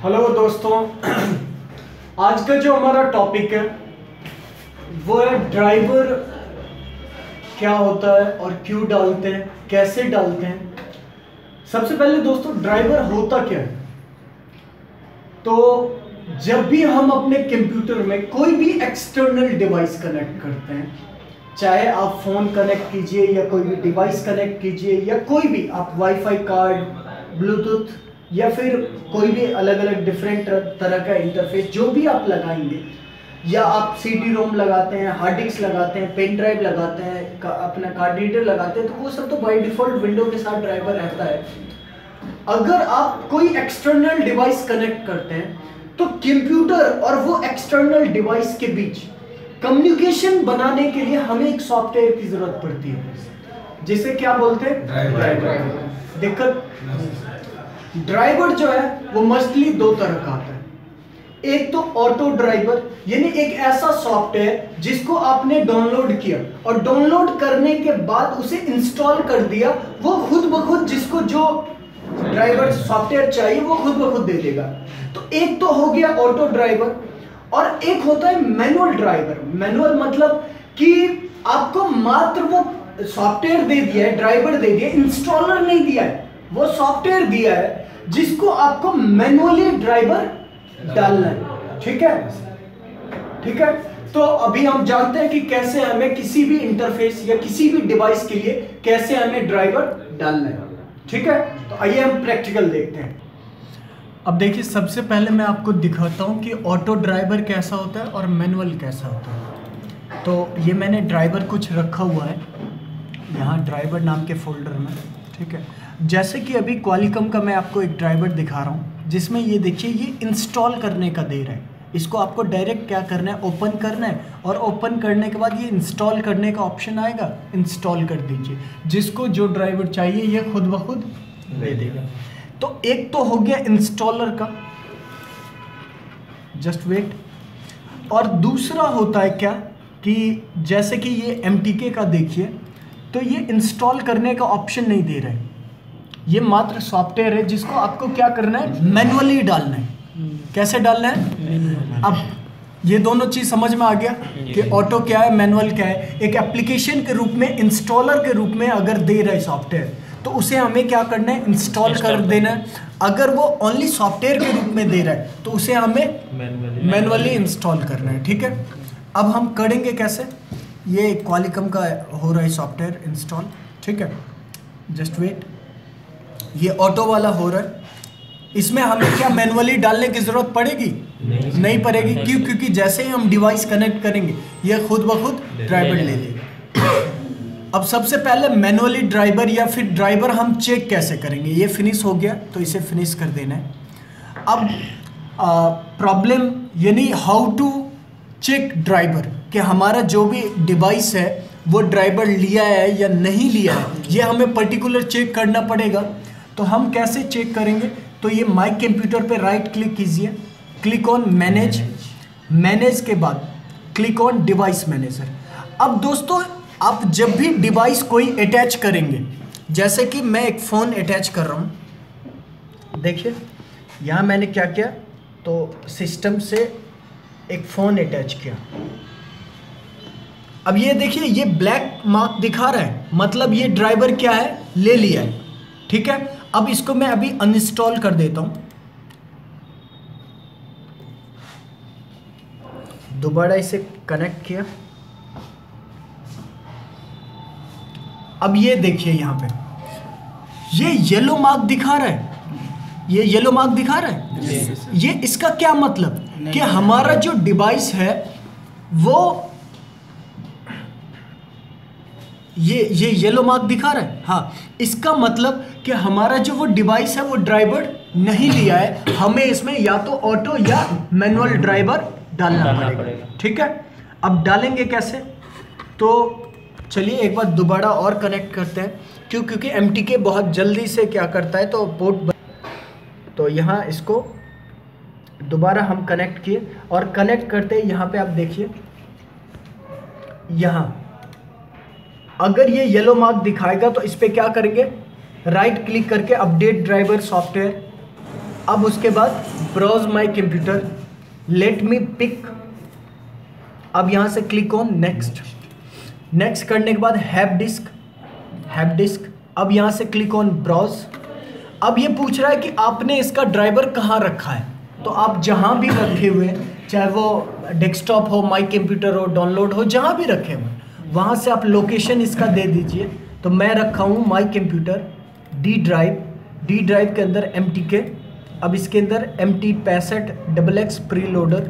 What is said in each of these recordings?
Hello दोस्तों, आज का जो हमारा टॉपिक है वो है ड्राइवर क्या होता है और क्यों डालते हैं, कैसे डालते हैं। सबसे पहले दोस्तों, ड्राइवर होता क्या है। तो जब भी हम अपने कंप्यूटर में कोई भी एक्सटर्नल डिवाइस कनेक्ट करते हैं, चाहे आप फोन कनेक्ट कीजिए या कोई भी डिवाइस कनेक्ट कीजिए या कोई भी आप वाईफाई कार्ड, ब्लूटूथ या फिर कोई भी अलग अलग डिफरेंट तरह का इंटरफेस जो भी आप लगाएंगे, या आप सीडी रोम लगाते हैं, हार्ड डिस्क लगाते हैं, पेन ड्राइव लगाते हैं, अपना कार्ड रीडर लगाते हैं, तो वो सब तो बाय डिफॉल्ट विंडो के साथ ड्राइवर रहता है। अगर आप कोई एक्सटर्नल डिवाइस कनेक्ट करते हैं तो कंप्यूटर और वो एक्सटर्नल डिवाइस के बीच कम्युनिकेशन बनाने के लिए हमें एक सॉफ्टवेयर की जरूरत पड़ती है, जिसे क्या बोलते हैं, ड्राइवर। दिक्कत, ड्राइवर जो है वो मोस्टली दो तरह का आता है। एक तो ऑटो ड्राइवर, यानी एक ऐसा सॉफ्टवेयर जिसको आपने डाउनलोड किया और डाउनलोड करने के बाद उसे इंस्टॉल कर दिया, वो खुद ब खुद जिसको जो ड्राइवर सॉफ्टवेयर चाहिए वो खुद ब खुद दे देगा। तो एक तो हो गया ऑटो ड्राइवर, और एक होता है मैनुअल ड्राइवर। मैनुअल मतलब कि आपको मात्र वो सॉफ्टवेयर दे दिया है, ड्राइवर दे दिया, इंस्टॉलर नहीं दिया है, वो सॉफ्टवेयर दिया है जिसको आपको मैनुअली ड्राइवर डालना है। ठीक है, ठीक है। तो अभी हम जानते हैं कि कैसे हमें किसी भी इंटरफेस या किसी भी डिवाइस के लिए कैसे हमें ड्राइवर डालना है। ठीक है, तो आइए हम प्रैक्टिकल देखते हैं। अब देखिए, सबसे पहले मैं आपको दिखाता हूं कि ऑटो ड्राइवर कैसा होता है और मैनुअल कैसा होता है। तो ये मैंने ड्राइवर कुछ रखा हुआ है यहाँ ड्राइवर नाम के फोल्डर में। ठीक है, जैसे कि अभी क्वालिकॉम का मैं आपको एक ड्राइवर दिखा रहा हूँ, जिसमें ये देखिए ये इंस्टॉल करने का दे रहा है। इसको आपको डायरेक्ट क्या करना है, ओपन करना है, और ओपन करने के बाद ये इंस्टॉल करने का ऑप्शन आएगा, इंस्टॉल कर दीजिए। जिसको जो ड्राइवर चाहिए ये खुद ब खुद दे देगा। तो एक तो हो गया इंस्टॉलर का, जस्ट वेट। और दूसरा होता है क्या कि जैसे कि ये MTK का देखिए, तो ये इंस्टॉल करने का ऑप्शन नहीं दे रहा है, ये मात्र सॉफ्टवेयर है जिसको आपको क्या करना है, मैनुअली डालना है। कैसे डालना है, अब ये दोनों चीज समझ में आ गया कि ऑटो क्या है, मैनुअल क्या है। एक एप्लीकेशन के रूप में, इंस्टॉलर के रूप में अगर दे रहे सॉफ्टवेयर, तो उसे हमें क्या करना है, इंस्टॉल कर देना है। अगर वो ओनली सॉफ्टवेयर के रूप में दे रहा है तो उसे हमें मैनुअली इंस्टॉल करना है। ठीक है, अब हम करेंगे कैसे, ये क्वालिकॉम का हो रहा है सॉफ्टवेयर इंस्टॉल। ठीक है, जस्ट वेट, ये ऑटो वाला हो रहा है। इसमें हमें क्या मैनुअली डालने की जरूरत पड़ेगी, नहीं पड़ेगी। क्यों? क्योंकि जैसे ही हम डिवाइस कनेक्ट करेंगे ये खुद ब खुद ड्राइवर ले लेगा। अब सबसे पहले मैनुअली ड्राइवर या फिर ड्राइवर हम चेक कैसे करेंगे। ये फिनिश हो गया तो इसे फिनिश कर देना है। अब प्रॉब्लम यानी हाउ टू चेक ड्राइवर, कि हमारा जो भी डिवाइस है वो ड्राइवर लिया है या नहीं लिया है, ये हमें पर्टिकुलर चेक करना पड़ेगा। तो हम कैसे चेक करेंगे, तो ये माई कंप्यूटर पे राइट क्लिक कीजिए, क्लिक ऑन मैनेज, मैनेज के बाद क्लिक ऑन डिवाइस मैनेजर। अब दोस्तों, आप जब भी डिवाइस कोई अटैच करेंगे, जैसे कि मैं एक फ़ोन अटैच कर रहा हूँ, देखिए यहाँ मैंने क्या किया, तो सिस्टम से एक फ़ोन अटैच किया। अब ये देखिए ये ब्लैक मार्क दिखा रहा है, मतलब ये ड्राइवर क्या है, ले लिया है। ठीक है, अब इसको मैं अभी अनइंस्टॉल कर देता हूं, दोबारा इसे कनेक्ट किया। अब ये देखिए यहाँ पे ये येलो मार्क दिखा रहा है, ये येलो मार्क दिखा रहा है। ये इसका क्या मतलब कि हमारा जो डिवाइस है वो ये येलो मार्क दिखा रहा है। हाँ, इसका मतलब कि हमारा जो वो डिवाइस है वो ड्राइवर नहीं लिया है, हमें इसमें या तो ऑटो या मैनुअल ड्राइवर डालना पड़ेगा। ठीक है, अब डालेंगे कैसे, तो चलिए एक बार दोबारा और कनेक्ट करते हैं। क्योंकि MTK बहुत जल्दी से क्या करता है, तो पोर्ट, तो यहाँ इसको दोबारा हम कनेक्ट किए, और कनेक्ट करते हैं यहाँ पे आप देखिए, यहाँ अगर ये येलो मार्क दिखाएगा तो इस पे क्या करेंगे, राइट क्लिक करके अपडेट ड्राइवर सॉफ्टवेयर, अब उसके बाद browse my computer, let me pick. अब यहाँ से क्लिक ऑन नेक्स्ट। नेक्स्ट करने के बाद हैव डिस्क। अब यहाँ से क्लिक ऑन ब्राउज। अब ये पूछ रहा है कि आपने इसका ड्राइवर कहाँ रखा है, तो आप जहाँ भी रखे हुए हैं, चाहे वो डेस्कटॉप हो, माई कंप्यूटर हो, डाउनलोड हो, जहाँ भी रखे हुए वहाँ से आप लोकेशन इसका दे दीजिए। तो मैं रखा हूँ माई कंप्यूटर डी ड्राइव के अंदर MTK। अब इसके अंदर MT65XX प्री लोडर।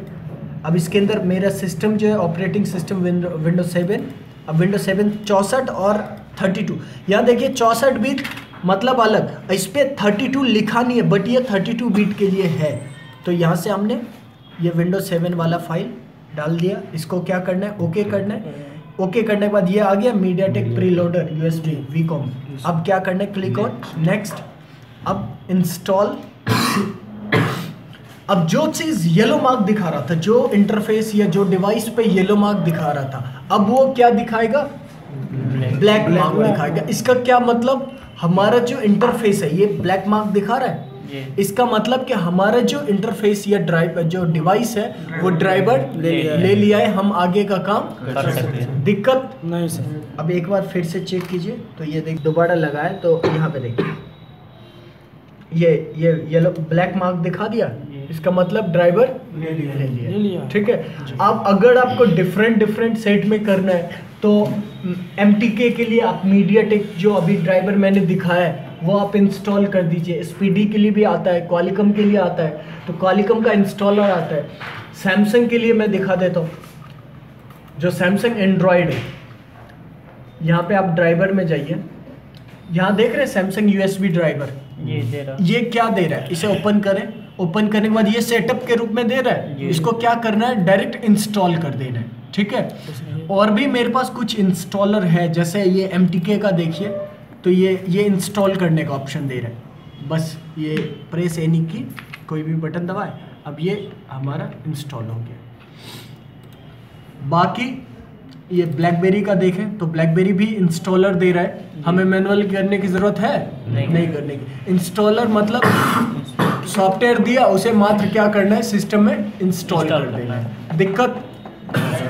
अब इसके अंदर मेरा सिस्टम जो है ऑपरेटिंग सिस्टम विंडो 7। अब विंडो 7 64 और 32। यहाँ देखिए 64 बीट मतलब अलग, इस पर 32 लिखा नहीं है, बट ये 32 बीट के लिए है। तो यहाँ से हमने ये विंडो 7 वाला फाइल डाल दिया। इसको क्या करना है, ओके करना है। ओके करने के बाद ये आ गया MediaTek pre loader USB VCOM। अब क्या करना है, क्लिक ऑन नेक्स्ट। अब इंस्टॉल। अब जो चीज़ येलो मार्क दिखा रहा था, जो इंटरफेस या जो डिवाइस पे येलो मार्क दिखा रहा था, अब वो क्या दिखाएगा, ब्लैक मार्क दिखाएगा। इसका क्या मतलब, हमारा जो इंटरफेस है ये ब्लैक मार्क दिखा रहा है, इसका मतलब कि हमारा जो इंटरफेस या जो डिवाइस है वो ड्राइवर ले लिया है, हम आगे का काम कर सकते हैं। दिक्कत नहीं सर। अब एक बार फिर से चेक कीजिए, तो ये देख दोबारा लगाए तो यहाँ पे देखिए ये येलो ब्लैक मार्क दिखा दिया, इसका मतलब ड्राइवर ले लिया। ठीक है। अब अगर आपको डिफरेंट सेट में करना है तो MTK के लिए आप मीडियाटेक जो अभी ड्राइवर मैंने दिखाया है वो आप इंस्टॉल कर दीजिए। SPD के लिए भी आता है, क्वालिकम के लिए आता है, तो क्वालिकम का इंस्टॉलर आता है। सैमसंग के लिए मैं दिखा देता हूँ, जो सैमसंग एंड्रॉयड है, यहाँ पे आप ड्राइवर में जाइए, यहाँ देख रहे हैं सैमसंग USB ड्राइवर, ये क्या दे रहा है, इसे ओपन करें। ओपन करने के बाद ये सेटअप के रूप में दे रहा है, इसको क्या करना है, डायरेक्ट इंस्टॉल कर देना है। ठीक है। और भी मेरे पास कुछ इंस्टॉलर है, जैसे ये MTK का देखिए, तो ये इंस्टॉल करने का ऑप्शन दे रहा है। बस ये प्रेस एनी की कोई भी बटन दबाए, अब ये हमारा इंस्टॉल हो गया। बाकी ये ब्लैकबेरी का देखें तो ब्लैकबेरी भी इंस्टॉलर दे रहा है, हमें मैनुअल करने की ज़रूरत है नहीं करने की। इंस्टॉलर मतलब सॉफ्टवेयर दिया, उसे मात्र क्या करना है, सिस्टम में इंस्टॉल कर देना है। दिक्कत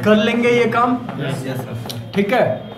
कर लेंगे ये काम, ठीक है।